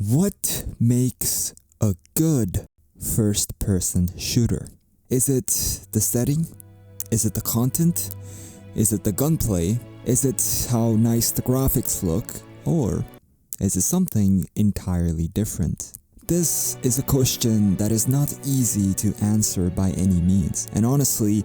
What makes a good first-person shooter? Is it the setting? Is it the content? Is it the gunplay? Is it how nice the graphics look? Or is it something entirely different? This is a question that is not easy to answer by any means, and honestly,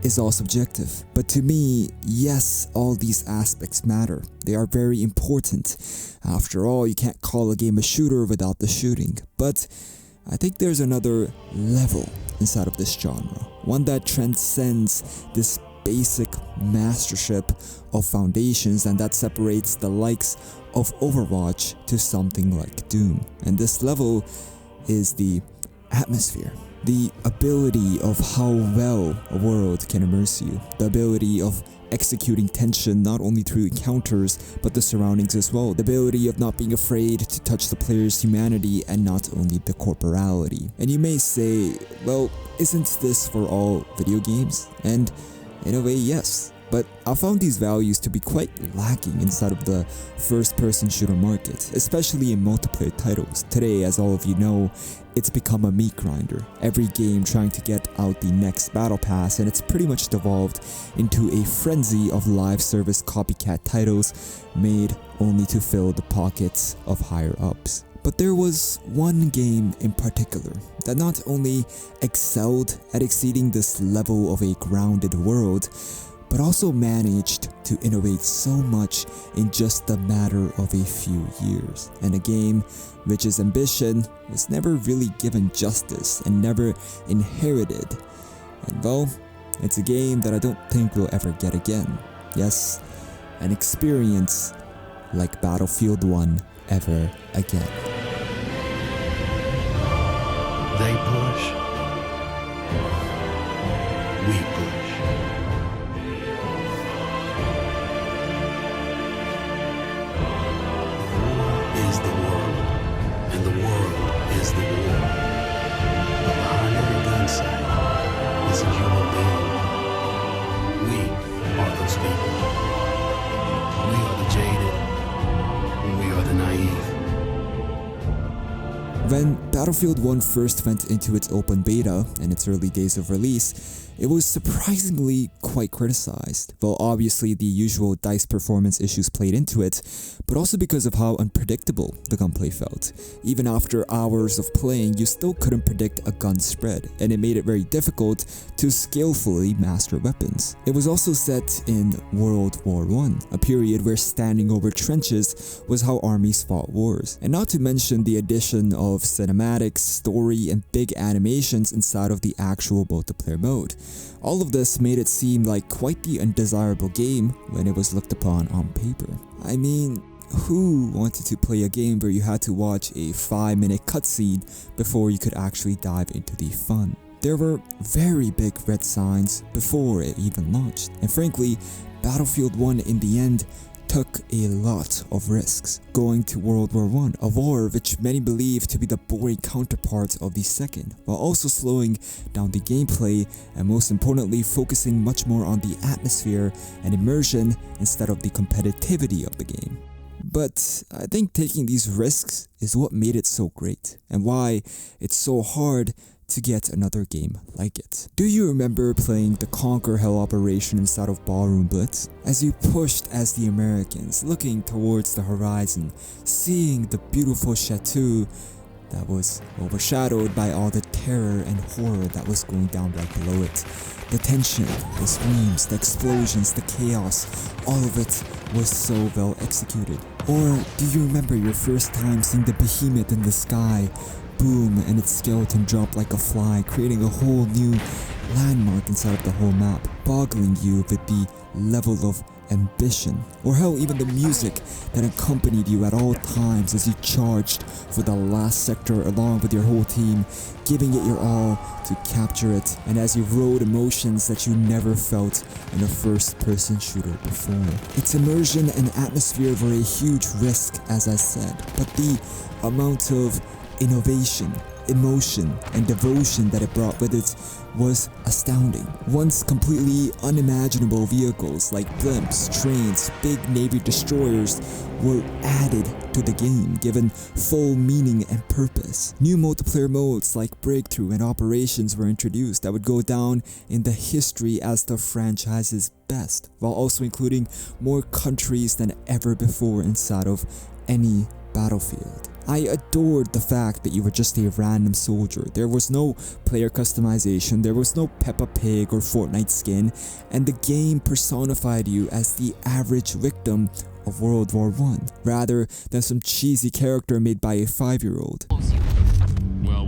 is all subjective. But to me, yes, all these aspects matter. They are very important. After all, you can't call a game a shooter without the shooting. But I think there's another level inside of this genre, one that transcends this basic mastership of foundations and that separates the likes of Overwatch to something like Doom. And this level is the atmosphere. The ability of how well a world can immerse you. The ability of executing tension not only through encounters but the surroundings as well. The ability of not being afraid to touch the player's humanity and not only the corporality. And you may say, well, isn't this for all video games? And in a way, yes. But I found these values to be quite lacking inside of the first-person shooter market, especially in multiplayer titles. Today, as all of you know, it's become a meat grinder. Every game trying to get out the next battle pass, and it's pretty much devolved into a frenzy of live service copycat titles made only to fill the pockets of higher-ups. But there was one game in particular that not only excelled at exceeding this level of a grounded world, but also managed to innovate so much in just a matter of a few years. And a game which its ambition was never really given justice and never inherited. And well, it's a game that I don't think we'll ever get again. Yes, an experience like Battlefield 1 ever again. They push, we push. Is the world, and the world is the war. But behind every gun sight is a human being. We are those people. We are the jaded, and we are the naive. When Battlefield 1 first went into its open beta in its early days of release, it was surprisingly quite criticized. Well, obviously the usual DICE performance issues played into it, but also because of how unpredictable the gunplay felt. Even after hours of playing, you still couldn't predict a gun spread, and it made it very difficult to skillfully master weapons. It was also set in World War I, a period where standing over trenches was how armies fought wars. And not to mention the addition of cinematics, story, and big animations inside of the actual multiplayer mode. All of this made it seem like quite the undesirable game when it was looked upon on paper. I mean, who wanted to play a game where you had to watch a 5-minute cutscene before you could actually dive into the fun? There were very big red signs before it even launched, and frankly, Battlefield 1 in the end took a lot of risks, going to World War I, a war which many believe to be the boring counterpart of the second, while also slowing down the gameplay and most importantly focusing much more on the atmosphere and immersion instead of the competitivity of the game. But I think taking these risks is what made it so great, and why it's so hard to get another game like it. Do you remember playing the Conquer Hell operation inside of Ballroom Blitz? As you pushed as the Americans, looking towards the horizon, seeing the beautiful chateau that was overshadowed by all the terror and horror that was going down right below it. The tension, the screams, the explosions, the chaos, all of it was so well executed. Or do you remember your first time seeing the behemoth in the sky boom and its skeleton drop like a fly, creating a whole new landmark inside of the whole map, boggling you with the level of ambition? Or hell, even the music that accompanied you at all times as you charged for the last sector along with your whole team, giving it your all to capture it, and as you rode emotions that you never felt in a first-person shooter before. Its immersion and atmosphere were a huge risk, as I said, but the amount of innovation, emotion, and devotion that it brought with it was astounding. Once completely unimaginable vehicles like blimps, trains, big Navy destroyers were added to the game, given full meaning and purpose. New multiplayer modes like Breakthrough and Operations were introduced that would go down in the history as the franchise's best, while also including more countries than ever before inside of any Battlefield. I adored the fact that you were just a random soldier. There was no player customization, there was no Peppa Pig or Fortnite skin, and the game personified you as the average victim of World War I, rather than some cheesy character made by a 5-year-old. Well,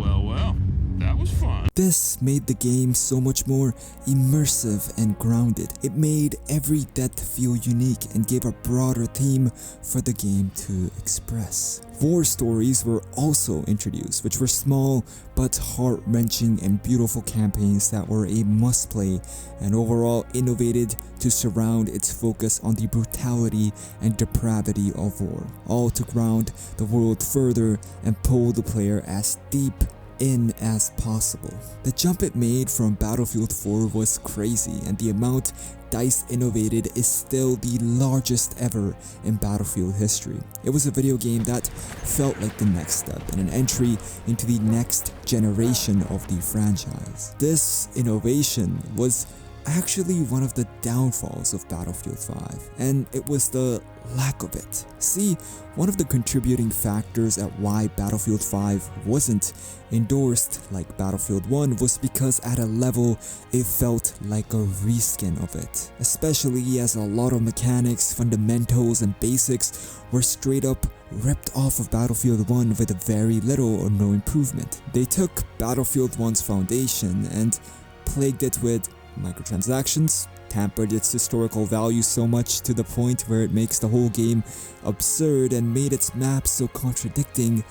that was fun. This made the game so much more immersive and grounded. It made every death feel unique and gave a broader theme for the game to express. War stories were also introduced, which were small but heart-wrenching and beautiful campaigns that were a must-play and overall innovated to surround its focus on the brutality and depravity of war, all to ground the world further and pull the player as deep in as possible. The jump it made from Battlefield 4 was crazy, and the amount DICE innovated is still the largest ever in Battlefield history. It was a video game that felt like the next step and an entry into the next generation of the franchise. This innovation was actually one of the downfalls of Battlefield 5, and it was the lack of it. See, one of the contributing factors at why Battlefield 5 wasn't endorsed like Battlefield 1 was because at a level it felt like a reskin of it, especially as a lot of mechanics, fundamentals, and basics were straight up ripped off of Battlefield 1 with very little or no improvement. They took Battlefield 1's foundation and plagued it with microtransactions, tampered its historical value so much to the point where it makes the whole game absurd, and made its maps so contradicting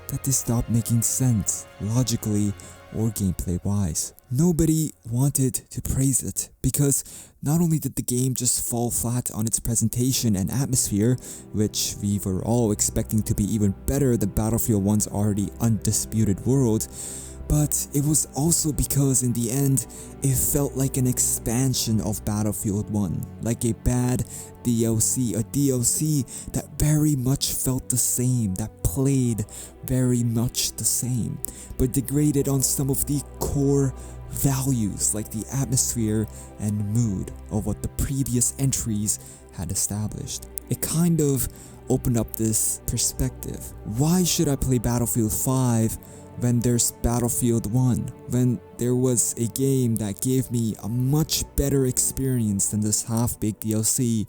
that they stopped making sense logically or gameplay wise. Nobody wanted to praise it because not only did the game just fall flat on its presentation and atmosphere, which we were all expecting to be even better than Battlefield 1's already undisputed world, but it was also because in the end, it felt like an expansion of Battlefield 1, like a bad DLC, a DLC that very much felt the same, that played very much the same, but degraded on some of the core values like the atmosphere and mood of what the previous entries had established. It kind of opened up this perspective. Why should I play Battlefield 5 when there's Battlefield 1, when there was a game that gave me a much better experience than this half-baked DLC?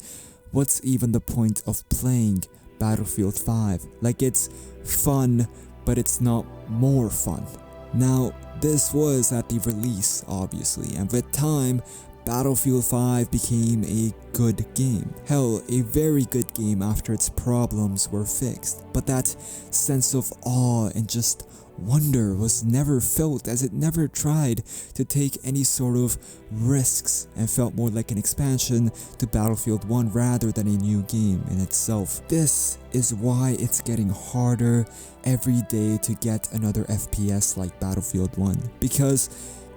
What's even the point of playing Battlefield 5? Like, it's fun, but it's not more fun. Now, this was at the release, obviously, and with time, Battlefield 5 became a good game. Hell, a very good game after its problems were fixed. But that sense of awe and just wonder was never felt, as it never tried to take any sort of risks and felt more like an expansion to Battlefield 1 rather than a new game in itself. This is why it's getting harder every day to get another FPS like Battlefield 1, because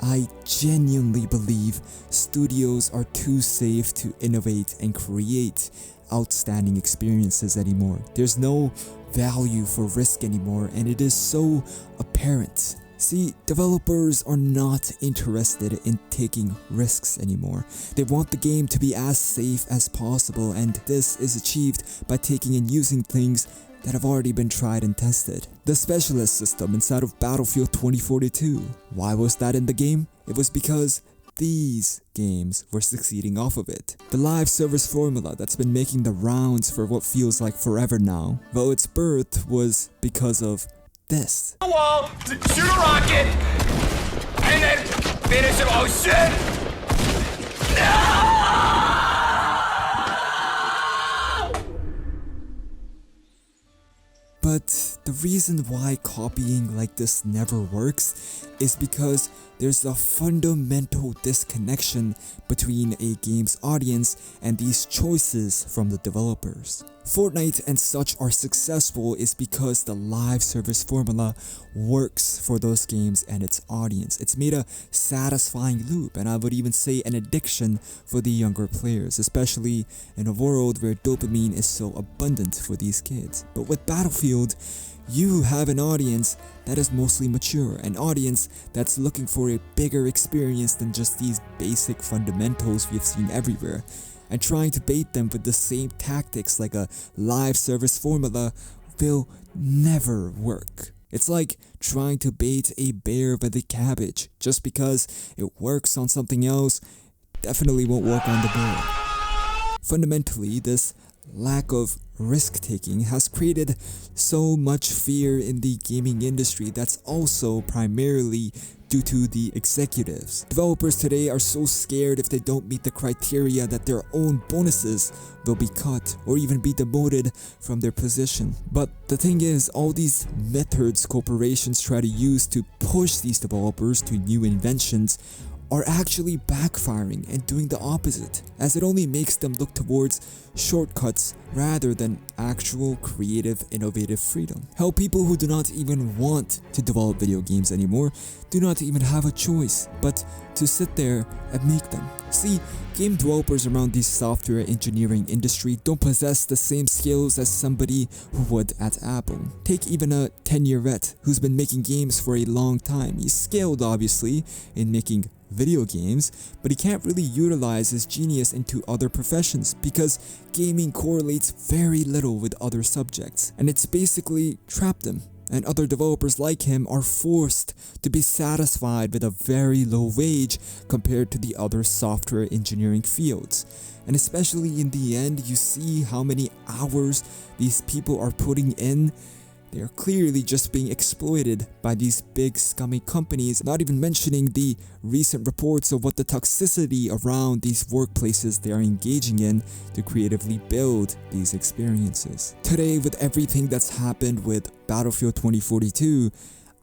I genuinely believe studios are too safe to innovate and create outstanding experiences anymore. There's no value for risk anymore, and it is so apparent. See, developers are not interested in taking risks anymore. They want the game to be as safe as possible, and this is achieved by taking and using things that have already been tried and tested. The specialist system inside of Battlefield 2042. Why was that in the game? It was because these games were succeeding off of it. The live service formula that's been making the rounds for what feels like forever now. Well, its birth was because of this. Wall, shoot a rocket, and then finish him. Oh shit! No! But the reason why copying like this never works is because there's a fundamental disconnection between a game's audience and these choices from the developers. Fortnite and such are successful is because the live service formula works for those games and its audience. It's made a satisfying loop, and I would even say an addiction for the younger players, especially in a world where dopamine is so abundant for these kids. But with Battlefield, you have an audience that is mostly mature, an audience that's looking for a bigger experience than just these basic fundamentals we've seen everywhere. And trying to bait them with the same tactics like a live service formula will never work. It's like trying to bait a bear with a cabbage. Just because it works on something else, definitely won't work on the bear. Fundamentally, this lack of risk-taking has created so much fear in the gaming industry that's also primarily due to the executives. Developers today are so scared if they don't meet the criteria that their own bonuses will be cut or even be demoted from their position. But the thing is, all these methods corporations try to use to push these developers to new inventions are actually backfiring and doing the opposite, as it only makes them look towards shortcuts rather than actual creative, innovative freedom. Hell, people who do not even want to develop video games anymore do not even have a choice but to sit there and make them. See, game developers around the software engineering industry don't possess the same skills as somebody who would at Apple. Take even a 10-year vet who's been making games for a long time. He's skilled, obviously, in making video games, but he can't really utilize his genius into other professions because gaming correlates very little with other subjects, and it's basically trapped him. And other developers like him are forced to be satisfied with a very low wage compared to the other software engineering fields. And especially in the end, you see how many hours these people are putting in. They are clearly just being exploited by these big scummy companies, not even mentioning the recent reports of what the toxicity around these workplaces they are engaging in to creatively build these experiences. Today, with everything that's happened with Battlefield 2042,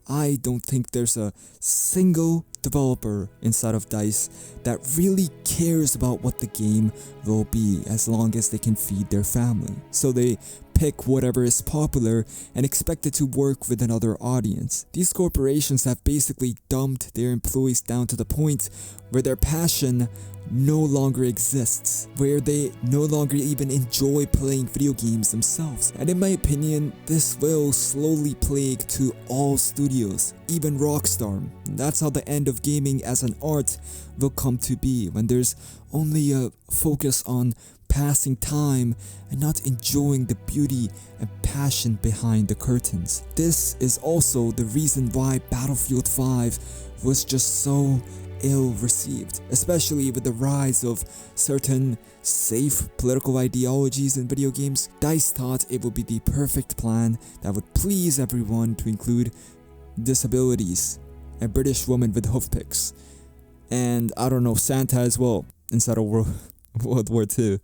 I don't think there's a single developer inside of DICE that really cares about what the game will be as long as they can feed their family. So they pick whatever is popular and expect it to work with another audience. These corporations have basically dumped their employees down to the point where their passion no longer exists, where they no longer even enjoy playing video games themselves. And in my opinion, this will slowly plague to all studios, even Rockstar. And that's how the end of gaming as an art will come to be, when there's only a focus on passing time and not enjoying the beauty and passion behind the curtains. This is also the reason why Battlefield 5 was just so ill received, especially with the rise of certain safe political ideologies in video games. DICE thought it would be the perfect plan that would please everyone, to include disabilities, a British woman with hoof picks, and I don't know, Santa as well inside of World War II.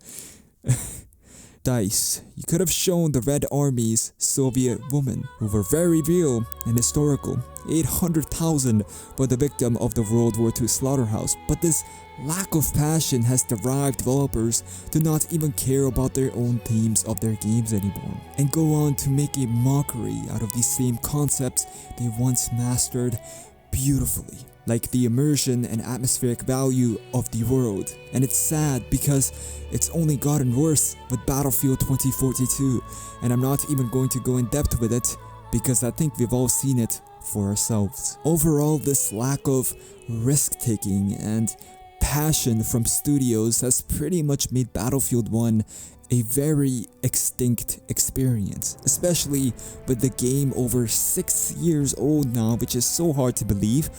DICE, you could have shown the Red Army's Soviet women, who were very real and historical. 800,000 were the victim of the World War II slaughterhouse, but this lack of passion has derived developers to not even care about their own themes of their games anymore, and go on to make a mockery out of these same concepts they once mastered beautifully, like the immersion and atmospheric value of the world. And it's sad because it's only gotten worse with Battlefield 2042, and I'm not even going to go in depth with it because I think we've all seen it for ourselves. Overall, this lack of risk-taking and passion from studios has pretty much made Battlefield 1 a very extinct experience, especially with the game over 6 years old now, which is so hard to believe.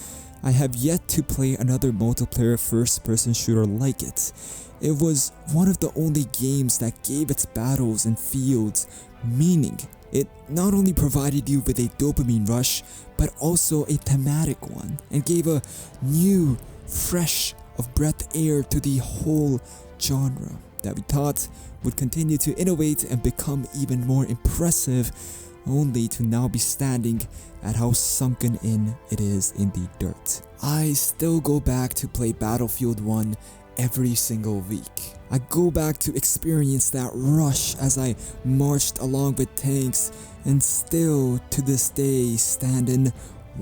I have yet to play another multiplayer first-person shooter like it. It was one of the only games that gave its battles and fields meaning. It not only provided you with a dopamine rush, but also a thematic one, and gave a new, fresh of breath air to the whole genre that we thought would continue to innovate and become even more impressive, only to now be standing at how sunken in it is in the dirt. I still go back to play Battlefield 1 every single week, I go back to experience that rush as I marched along with tanks, and still to this day stand in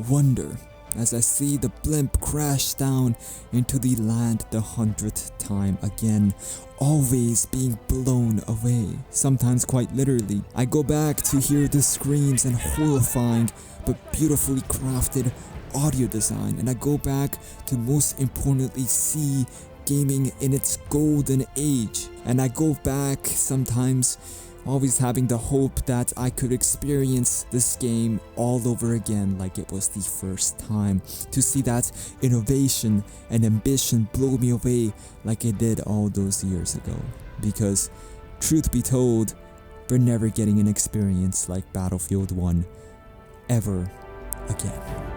wonder as I see the blimp crash down into the land the 100th time again, always being blown away, sometimes quite literally. I go back to hear the screams and horrifying but beautifully crafted audio design, and I go back to most importantly see gaming in its golden age, and I go back sometimes always having the hope that I could experience this game all over again like it was the first time, to see that innovation and ambition blow me away like it did all those years ago. Because truth be told, we're never getting an experience like Battlefield 1 ever again.